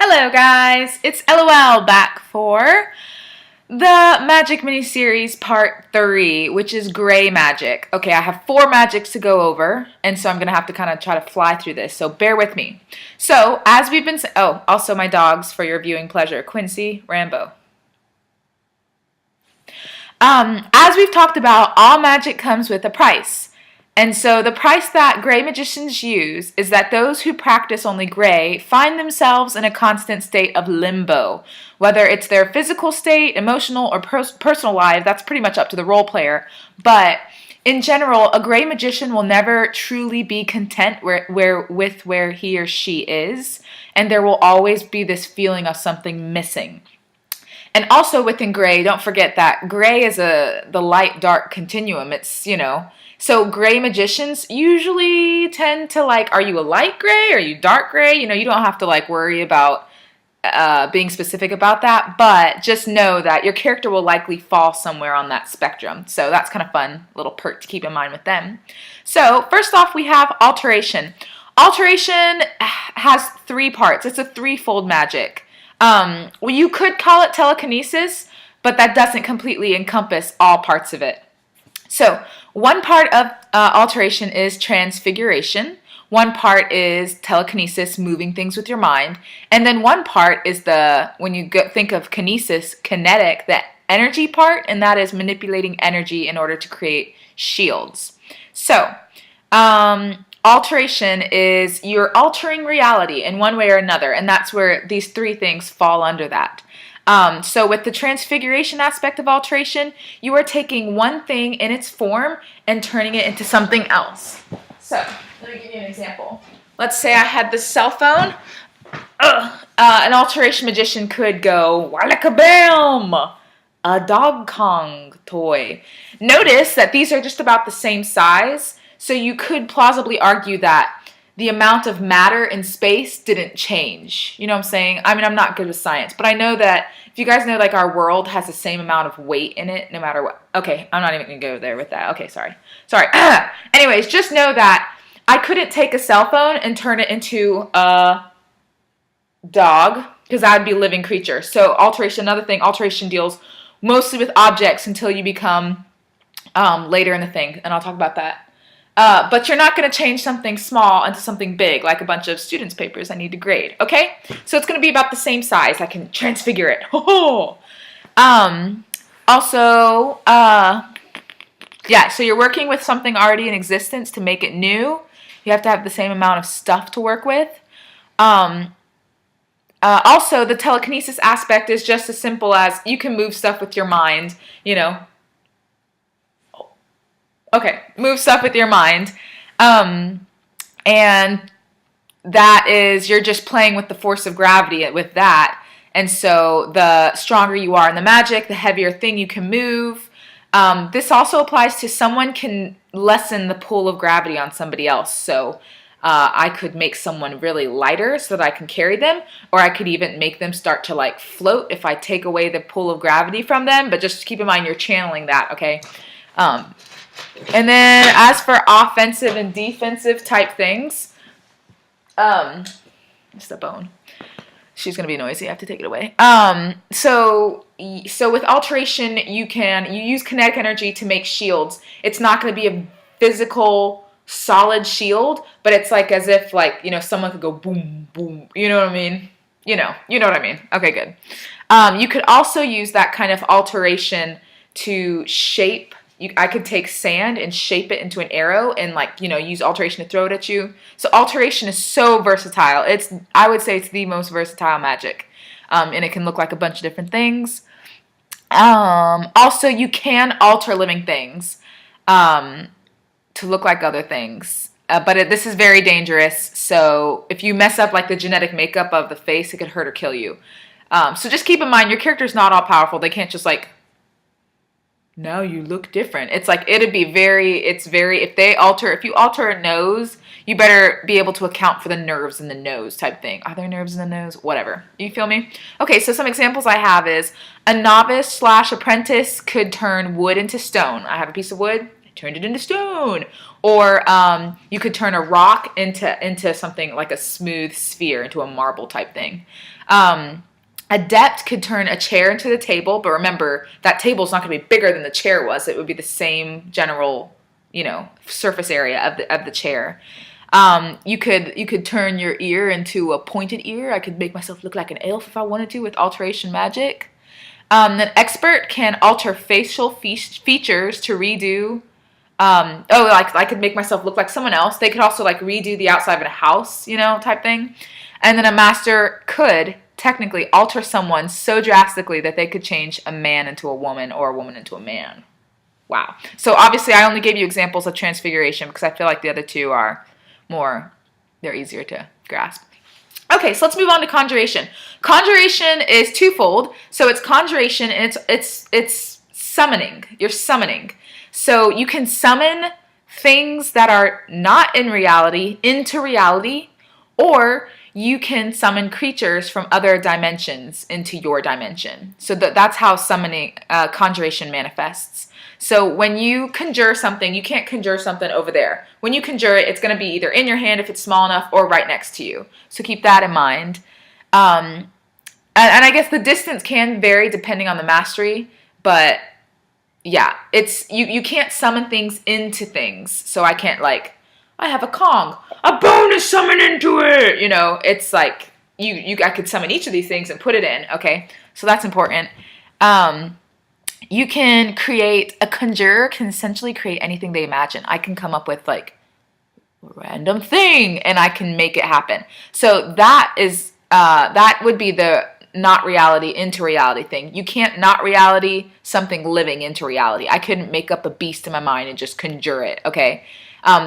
Hello guys, it's LOL back for the Magic mini-series part 3, which is gray magic. Okay, I have 4 magics to go over, and so I'm going to have to kind of try to fly through this, so bear with me. So, as we've been also my dogs for your viewing pleasure, Quincy, Rambo. As we've talked about, all magic comes with a price. And so the price that gray magicians use is that those who practice only gray find themselves in a constant state of limbo. Whether it's their physical state, emotional, or personal life, that's pretty much up to the role player. But in general, a gray magician will never truly be content with where he or she is. And there will always be this feeling of something missing. And also within gray, don't forget that gray is the light-dark continuum. So gray magicians usually tend to are you a light gray? Are you dark gray? You don't have to worry about being specific about that, but just know that your character will likely fall somewhere on that spectrum. So that's kind of fun, little perk to keep in mind with them. So first off, we have alteration. Alteration has 3 parts. It's a threefold magic. Well, you could call it telekinesis, but that doesn't completely encompass all parts of it. So one part of alteration is transfiguration. One part is telekinesis, moving things with your mind. And then one part is when you think of kinesis, kinetic, the energy part, and that is manipulating energy in order to create shields. So, alteration is you're altering reality in one way or another, and that's where these 3 things fall under that. So with the transfiguration aspect of alteration, you are taking one thing in its form and turning it into something else. So, let me give you an example. Let's say I had this cell phone. An alteration magician could go, Wallakabam! A Dog Kong toy. Notice that these are just about the same size, so you could plausibly argue that the amount of matter in space didn't change. You know what I'm saying? I mean, I'm not good with science, but I know that if you guys know, our world has the same amount of weight in it, no matter what. Okay, I'm not even going to go there with that. Okay, sorry. Anyways, just know that I couldn't take a cell phone and turn it into a dog, because that would be a living creature. So alteration, another thing, alteration deals mostly with objects until you become later in the thing, and I'll talk about that. But you're not going to change something small into something big, like a bunch of students' papers I need to grade, okay? So it's going to be about the same size. I can transfigure it. So you're working with something already in existence to make it new. You have to have the same amount of stuff to work with. Also, the telekinesis aspect is just as simple as you can move stuff with your mind, Okay, move stuff with your mind. And that is, you're just playing with the force of gravity with that. And so the stronger you are in the magic, the heavier thing you can move. This also applies to someone can lessen the pull of gravity on somebody else. So I could make someone really lighter so that I can carry them, or I could even make them start to float if I take away the pull of gravity from them. But just keep in mind you're channeling that, okay? And then as for offensive and defensive type things, it's the bone. She's going to be noisy. I have to take it away. So with alteration, you use kinetic energy to make shields. It's not going to be a physical solid shield, but it's as if someone could go boom, boom. You know what I mean? You know what I mean. Okay, good. You could also use that kind of alteration to shape. I could take sand and shape it into an arrow and use alteration to throw it at you. So alteration is so versatile. I would say it's the most versatile magic. And it can look like a bunch of different things. Also, you can alter living things to look like other things. But this is very dangerous. So if you mess up the genetic makeup of the face, it could hurt or kill you. So just keep in mind, your character's not all powerful. They can't just now you look different. It's it'd be if you alter a nose, you better be able to account for the nerves in the nose type thing. Are there nerves in the nose? Whatever. You feel me? Okay, so some examples I have is a novice/apprentice could turn wood into stone. I have a piece of wood, turned it into stone. Or you could turn a rock into something like a smooth sphere, into a marble type thing. Adept could turn a chair into the table, but remember, that table's not going to be bigger than the chair was. It would be the same general, surface area of the chair. You could turn your ear into a pointed ear. I could make myself look like an elf if I wanted to with alteration magic. An expert can alter facial features to redo. Like I could make myself look like someone else. They could also like redo the outside of a house, type thing. And then a master could technically alter someone so drastically that they could change a man into a woman or a woman into a man. Wow. So obviously I only gave you examples of transfiguration because I feel like the other two are they're easier to grasp. Okay, so let's move on to conjuration. Conjuration is twofold. So it's conjuration and it's summoning. You're summoning. So you can summon things that are not in reality into reality, or you can summon creatures from other dimensions into your dimension. So that's how conjuration manifests. So when you conjure something, you can't conjure something over there. When you conjure it, it's going to be either in your hand if it's small enough or right next to you. So keep that in mind. And I guess the distance can vary depending on the mastery, but yeah, it's you can't summon things into things. So I can't I have a Kong, a bonus summon into it. It's like I could summon each of these things and put it in. Okay, so that's important. You can a conjurer can essentially create anything they imagine. I can come up with a random thing and I can make it happen. So that would be the not reality into reality thing. You can't not reality something living into reality. I couldn't make up a beast in my mind and just conjure it. Okay.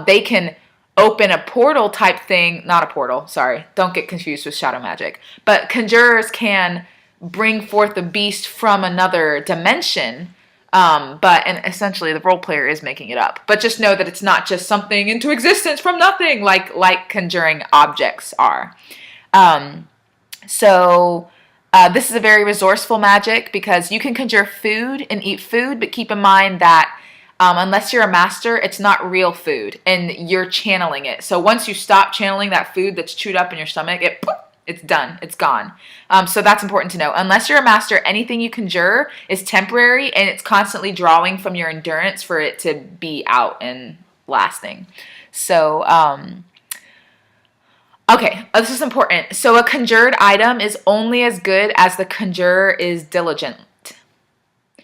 They can open a portal type thing, not a portal, sorry, don't get confused with shadow magic, but conjurers can bring forth a beast from another dimension, and essentially the role player is making it up. But just know that it's not just something into existence from nothing, like conjuring objects are. This is a very resourceful magic because you can conjure food and eat food, but keep in mind that unless you're a master, it's not real food, and you're channeling it. So once you stop channeling that food that's chewed up in your stomach, it's done. It's gone. So that's important to know. Unless you're a master, anything you conjure is temporary, and it's constantly drawing from your endurance for it to be out and lasting. So, okay, this is important. So a conjured item is only as good as the conjurer is diligent.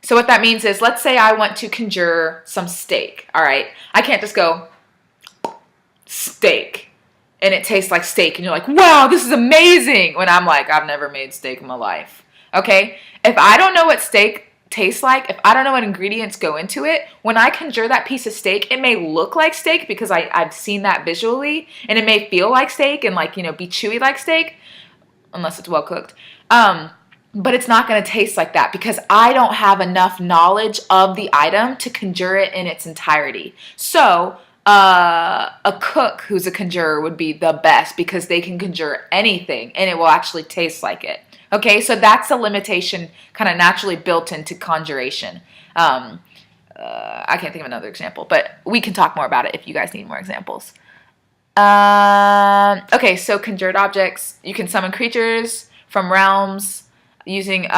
So what that means is, let's say I want to conjure some steak, all right? I can't just go, steak, and it tastes like steak, and you're like, wow, this is amazing, when I'm like, I've never made steak in my life, okay? If I don't know what steak tastes like, if I don't know what ingredients go into it, when I conjure that piece of steak, it may look like steak because I've seen that visually, and it may feel like steak and be chewy like steak, unless it's well cooked. But it's not going to taste like that because I don't have enough knowledge of the item to conjure it in its entirety. So a cook who's a conjurer would be the best because they can conjure anything and it will actually taste like it. Okay, so that's a limitation kind of naturally built into conjuration. I can't think of another example, but we can talk more about it if you guys need more examples. Okay, so conjured objects. You can summon creatures from realms using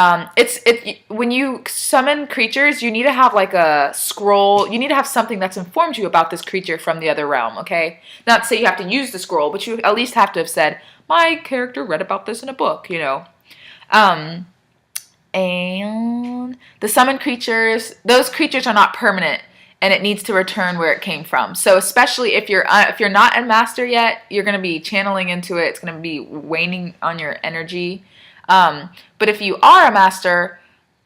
when you summon creatures, you need to have a scroll. You need to have something that's informed you about this creature from the other realm. Okay, not to say you have to use the scroll, but you at least have to have said, my character read about this in a book. And the summoned creatures, those creatures are not permanent, and it needs to return where it came from. So especially if you're not a master yet, you're going to be channeling into it. It's going to be waning on your energy. But if you are a master,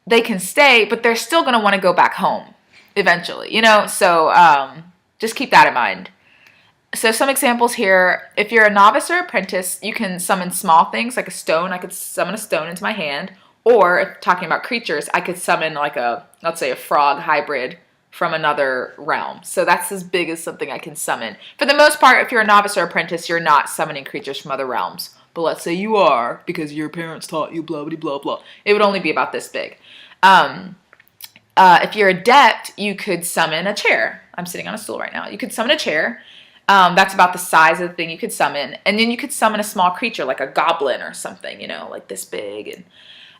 they can stay, but they're still going to want to go back home eventually, so just keep that in mind. So some examples here. If you're a novice or apprentice, you can summon small things like a stone. I could summon a stone into my hand. Or if talking about creatures, I could summon let's say a frog hybrid from another realm. So that's as big as something I can summon. For the most part, if you're a novice or apprentice, you're not summoning creatures from other realms. But let's say you are, because your parents taught you blah, blah, blah, blah. It would only be about this big. If you're adept, you could summon a chair. I'm sitting on a stool right now. You could summon a chair. That's about the size of the thing you could summon. And then you could summon a small creature like a goblin or something, like this big.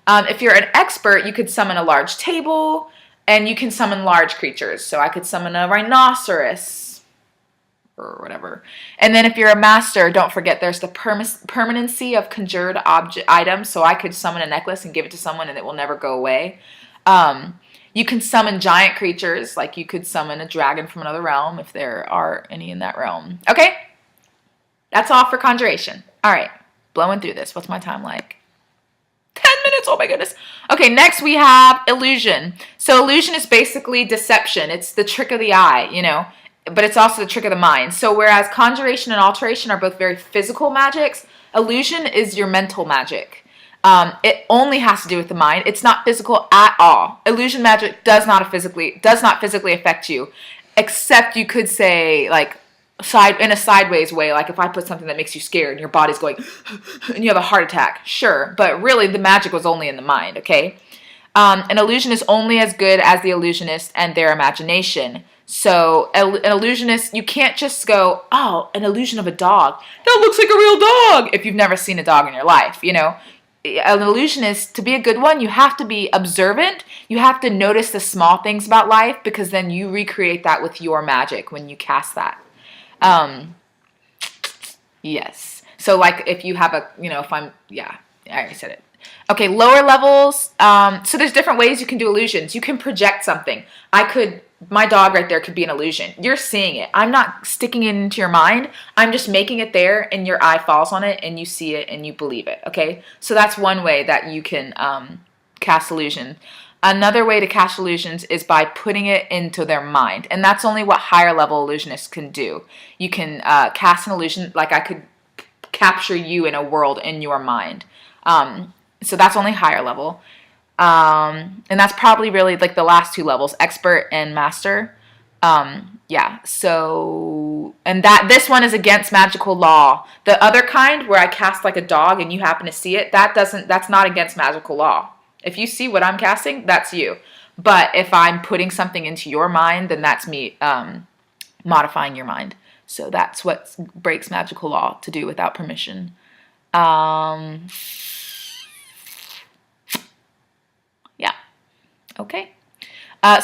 And if you're an expert, you could summon a large table, and you can summon large creatures. So I could summon a rhinoceros or whatever. And then if you're a master, don't forget there's the permanency of conjured items. So I could summon a necklace and give it to someone and it will never go away. You can summon giant creatures, like you could summon a dragon from another realm if there are any in that realm. Okay? That's all for conjuration. All right. Blowing through this. What's my time like? 10 minutes. Oh my goodness. Okay, next we have illusion. So illusion is basically deception. It's the trick of the eye, but it's also the trick of the mind. So whereas conjuration and alteration are both very physical magics, illusion is your mental magic. It only has to do with the mind. It's not physical at all. Illusion magic does not physically affect you, except you could say like in a sideways way, like if I put something that makes you scared and your body's going and you have a heart attack, sure, but really the magic was only in the mind. Okay, an illusion is only as good as the illusionist and their imagination. So an illusionist, you can't just go, oh, an illusion of a dog that looks like a real dog if you've never seen a dog in your life. An illusionist, to be a good one, you have to be observant. You have to notice the small things about life, because then you recreate that with your magic when you cast that. Yes. So like if you have I already said it. Okay, lower levels. So there's different ways you can do illusions. You can project something. My dog right there could be an illusion. You're seeing it. I'm not sticking it into your mind. I'm just making it there, and your eye falls on it, and you see it, and you believe it. Okay? So that's one way that you can cast illusion. Another way to cast illusions is by putting it into their mind, and that's only what higher level illusionists can do. You can cast an illusion, like I could capture you in a world in your mind. So that's only higher level. And that's probably really like the last two levels, expert and master. So, and this one is against magical law. The other kind where I cast like a dog and you happen to see it, that's not against magical law. If you see what I'm casting, that's you. But if I'm putting something into your mind, then that's me, modifying your mind. So that's what breaks magical law, to do without permission. Okay.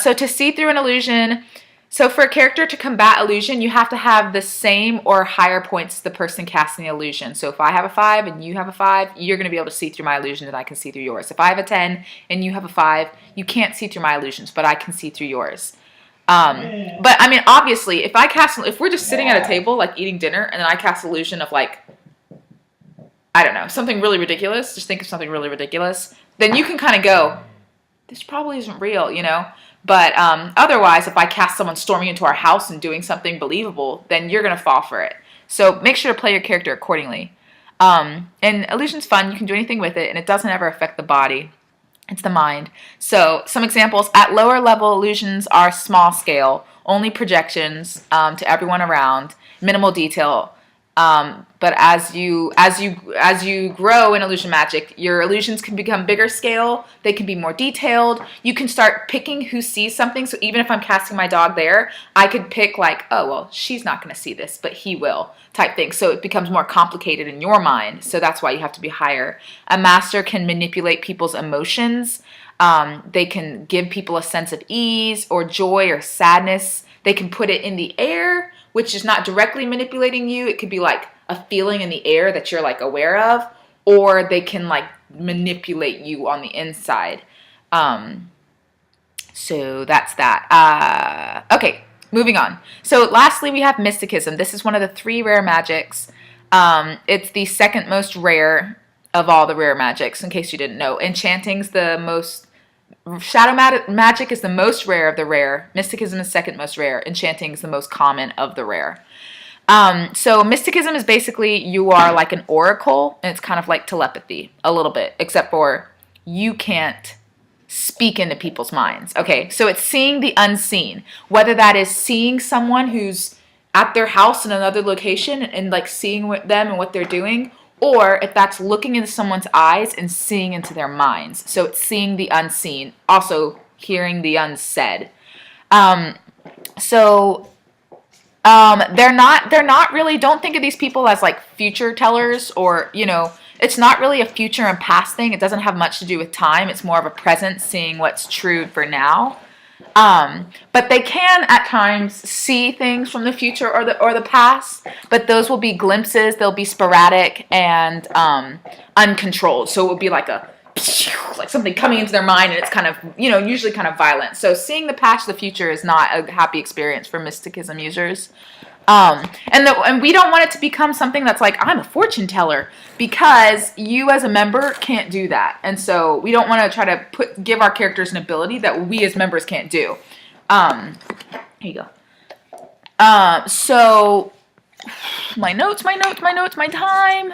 So to see through an illusion, so for a character to combat illusion, you have to have the same or higher points as the person casting the illusion. So if I have a 5 and you have a 5, you're going to be able to see through my illusion and I can see through yours. If I have a 10 and you have a 5, you can't see through my illusions, but I can see through yours. But I mean, obviously, if we're just sitting at a table, like eating dinner, and then I cast illusion of like, I don't know, something really ridiculous, just think of something really ridiculous, then you can kind of go, this probably isn't real, But otherwise, if I cast someone storming into our house and doing something believable, then you're going to fall for it. So make sure to play your character accordingly. And illusion's fun. You can do anything with it, and it doesn't ever affect the body. It's the mind. So some examples. At lower level, illusions are small scale, only projections to everyone around, minimal detail. But as you grow in illusion magic, your illusions can become bigger scale. They can be more detailed. You can start picking who sees something. So even if I'm casting my dog there, I could pick like, oh, well, she's not going to see this, but he will, type thing. So it becomes more complicated in your mind. So that's why you have to be higher. A master can manipulate people's emotions. They can give people a sense of ease or joy or sadness. They can put it in the air, which is not directly manipulating you. It could be like a feeling in the air that you're like aware of, or they can like manipulate you on the inside. So that's that. Okay, moving on. So lastly, we have mysticism. This is one of the 3 rare magics. It's the second most rare of all the rare magics, in case you didn't know. Enchanting's the most... Shadow magic is the most rare of the rare. Mysticism is second most rare. Enchanting is the most common of the rare. So mysticism is basically you are like an oracle, and it's kind of like telepathy a little bit, except for you can't speak into people's minds. Okay, so it's seeing the unseen, whether that is seeing someone who's at their house in another location and like seeing them and what they're doing, or if that's looking into someone's eyes and seeing into their minds. So it's seeing the unseen, also hearing the unsaid. So they're not really, don't think of these people as like future tellers, or, it's not really a future and past thing. It doesn't have much to do with time. It's more of a present, seeing what's true for now. But they can at times see things from the future or the past, but those will be glimpses. They'll be sporadic and uncontrolled. So it would be like something coming into their mind, and it's kind of, usually kind of violent. So seeing the past, the future is not a happy experience for mysticism users. And we don't want it to become something that's like, I'm a fortune teller, because you as a member can't do that. And so we don't want to try to give our characters an ability that we as members can't do. Here you go. So my notes, my time.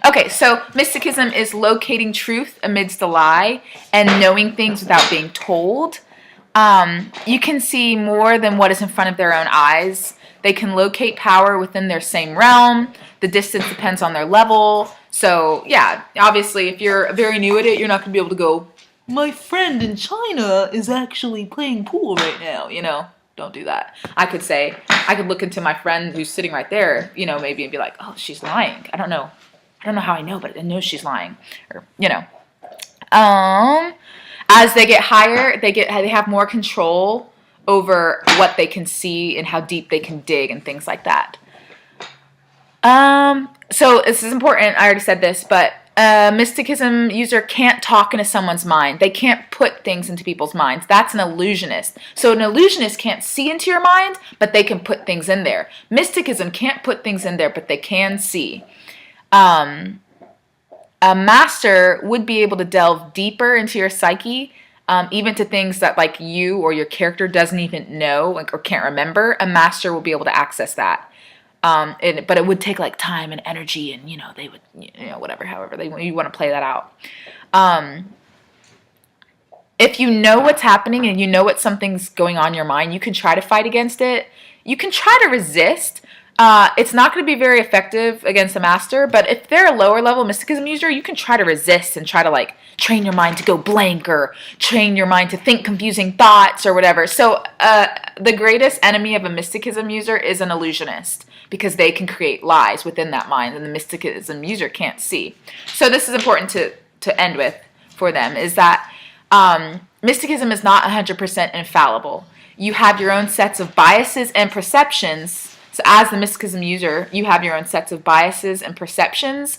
Okay, so mysticism is locating truth amidst the lie and knowing things without being told. You can see more than what is in front of their own eyes. They can locate power within their same realm. The distance depends on their level. So, yeah, obviously, if you're very new at it, you're not going to be able to go, my friend in China is actually playing pool right now, Don't do that. I could look into my friend who's sitting right there, maybe, and be like, oh, she's lying. I don't know how I know, but I know she's lying. Or, As they get higher, they have more control over what they can see and how deep they can dig and things like that. So this is important. I already said this, but a mysticism user can't talk into someone's mind. They can't put things into people's minds. That's an illusionist. So an illusionist can't see into your mind, but they can put things in there. Mysticism can't put things in there, but they can see. A master would be able to delve deeper into your psyche, even to things that like you or your character doesn't even know, or can't remember. A master will be able to access that. But it would take like time and energy, and they would, whatever, however you want to play that out. If you know what's happening and you know what something's going on in your mind, you can try to fight against it. You can try to resist. It's not going to be very effective against a master, but if they're a lower level mysticism user, you can try to resist and try to like train your mind to go blank, or train your mind to think confusing thoughts or whatever. So the greatest enemy of a mysticism user is an illusionist, because they can create lies within that mind, and the mysticism user can't see. So this is important to end with for them, is that mysticism is not 100% infallible. You have your own sets of biases and perceptions. So as the mysticism user, you have your own sets of biases and perceptions,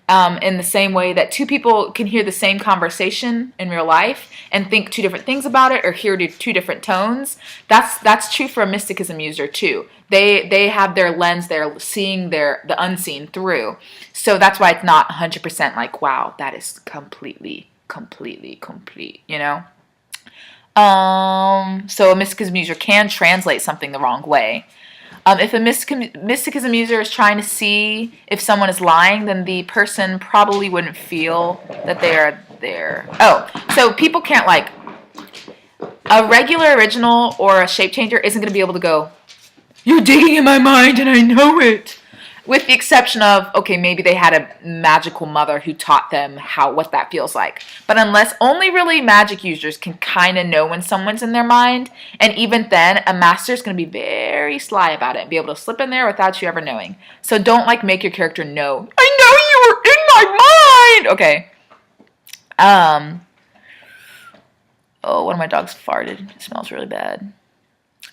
in the same way that two people can hear the same conversation in real life and think two different things about it, or hear two different tones. That's true for a mysticism user too. They have their lens, they're seeing the unseen through. So that's why it's not 100% like, wow, that is completely complete. So a mysticism user can translate something the wrong way. If a mysticism user is trying to see if someone is lying, then the person probably wouldn't feel that they are there. Oh, so people can't like, a regular original or a shape changer isn't going to be able to go, you're digging in my mind and I know it. With the exception of, okay, maybe they had a magical mother who taught them what that feels like. But unless, only really magic users can kind of know when someone's in their mind. And even then, a master is going to be very sly about it and be able to slip in there without you ever knowing. So don't like make your character know, I know you were in my mind. Okay. Oh, one of my dogs farted. It smells really bad.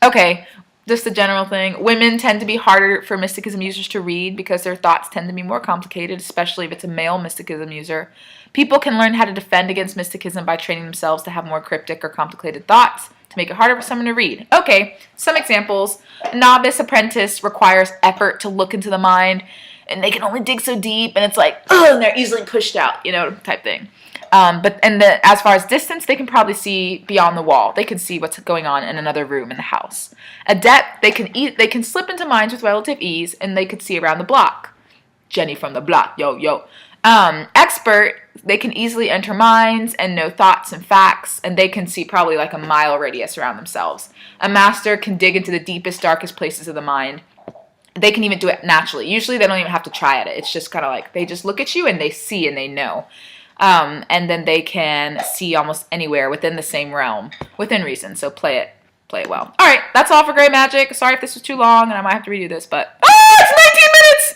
Okay. Just the general thing. Women tend to be harder for mysticism users to read because their thoughts tend to be more complicated, especially if it's a male mysticism user. People can learn how to defend against mysticism by training themselves to have more cryptic or complicated thoughts to make it harder for someone to read. Okay, some examples. A novice apprentice requires effort to look into the mind, and they can only dig so deep, and it's like, oh, and they're easily pushed out, type thing. As far as distance, they can probably see beyond the wall. They can see what's going on in another room in the house. Adept, they can slip into minds with relative ease, and they could see around the block. Jenny from the block, yo. Expert, they can easily enter minds and know thoughts and facts, and they can see probably like a mile radius around themselves. A master can dig into the deepest, darkest places of the mind. They can even do it naturally. Usually they don't even have to try at it. It's just kind of like they just look at you and they see and they know. And then they can see almost anywhere within the same realm, within reason. So play it well. All right, that's all for gray magic. Sorry if this was too long, and I might have to redo this, but it's 19 minutes.